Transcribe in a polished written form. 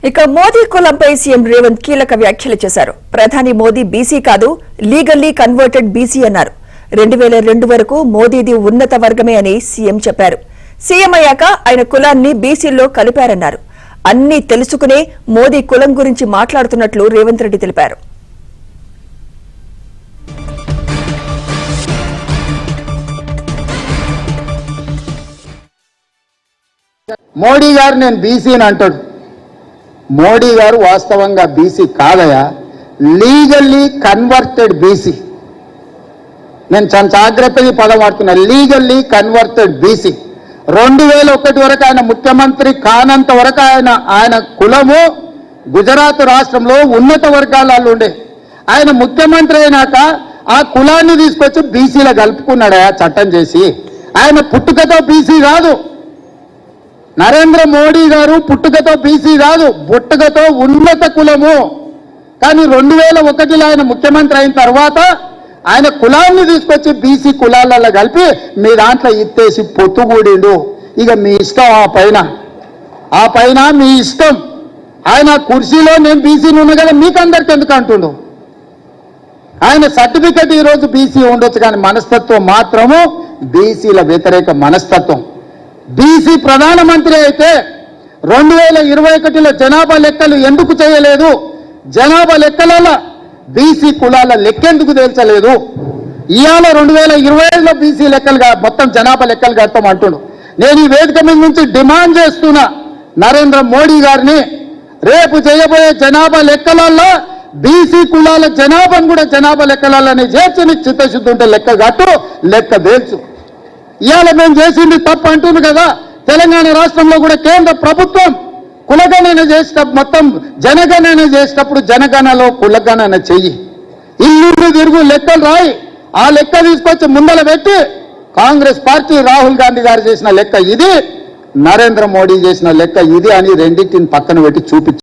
ఇక మోదీ కులంపై సీఎం రేవంత్ కీలక వ్యాఖ్యలు చేశారు. ప్రధాని మోదీ బీసీ కాదు, లీగల్లీ కన్వర్టెడ్ బీసీ అన్నారు. 2002 వరకు మోదీది ఉన్నత వర్గమే అని సీఎం చెప్పారు. సీఎం అయ్యాక ఆయన కులాన్ని బీసీల్లో కలిపారన్నారు. అన్నీ తెలుసుకునే మోదీ కులం గురించి మాట్లాడుతున్నట్లు రేవంత్ రెడ్డి తెలిపారు. మోడీ గారు నేను బీసీని అంటాడు. మోడీ గారు వాస్తవంగా బీసీ కాదయా, లీగల్లీ కన్వర్టెడ్ బీసీ. నేను చాలా జాగ్రత్తగా పదం వాడుతున్నా, లీగల్లీ కన్వర్టెడ్ బీసీ. 2001 వరకు ఆయన ముఖ్యమంత్రి కానంత వరకు ఆయన కులము గుజరాత్ రాష్ట్రంలో ఉన్నత వర్గాలలో ఉండే. ఆయన ముఖ్యమంత్రి అయినాక ఆ కులాన్ని తీసుకొచ్చి బీసీలో కలుపుకున్నాడయా చట్టం చేసి. ఆయన పుట్టుకతో బీసీ కాదు, నరేంద్ర మోడీ గారు పుట్టుకతో బీసీ కాదు, పుట్టుకతో ఉన్నత కులము. కానీ 2001లో ఆయన ముఖ్యమంత్రి అయిన తర్వాత ఆయన కులాన్ని తీసుకొచ్చి బీసీ కులాలలో కలిపి మీ దాంట్లో ఇత్తేసి పొత్తుగూడిండు. ఇక మీ ఇష్టం, ఆ పైన మీ ఇష్టం. ఆయన కుర్చీలో నేను బీసీని ఉన్నా కదా మీకు అందరికి ఎందుకు అంటుండు. ఆయన సర్టిఫికెట్ ఈరోజు బీసీ ఉండొచ్చు, కానీ మనస్తత్వం మాత్రము బీసీల వ్యతిరేక మనస్తత్వం. బీసీ ప్రధానమంత్రి అయితే 2021లో జనాభా లెక్కలు ఎందుకు చేయలేదు, జనాభా లెక్కలలో బీసీ కులాల లెక్కెందుకు తేల్చలేదు. ఇవాళ 2025లో బీసీ లెక్కలుగా మొత్తం జనాభా లెక్కలు కడతాం అంటుండు. నేను ఈ వేదిక మీద నుంచి డిమాండ్ చేస్తున్నా నరేంద్ర మోడీ గారిని, రేపు చేయబోయే జనాభా లెక్కలలో బీసీ కులాల జనాభాను కూడా జనాభా లెక్కలలోనే చేర్చి నీకు చిత్తశుద్ధి ఉంటే లెక్క కట్టు, లెక్క తేల్చు. ఇవాళ మేము చేసింది తప్పు అంటుంది కదా. తెలంగాణ రాష్ట్రంలో కూడా కేంద్ర ప్రభుత్వం కులగణన చేసేటప్పుడు, మొత్తం జనగణన చేసేటప్పుడు జనగణనలో కులగణన చెయ్యి, ఇల్లు తిరుగు లెక్కలు రాయి. ఆ లెక్క తీసుకొచ్చి ముందల పెట్టి కాంగ్రెస్ పార్టీ రాహుల్ గాంధీ గారు చేసిన లెక్క ఇది, నరేంద్ర మోడీ చేసిన లెక్క ఇది అని రెండింటిని పక్కన పెట్టి చూపించారు.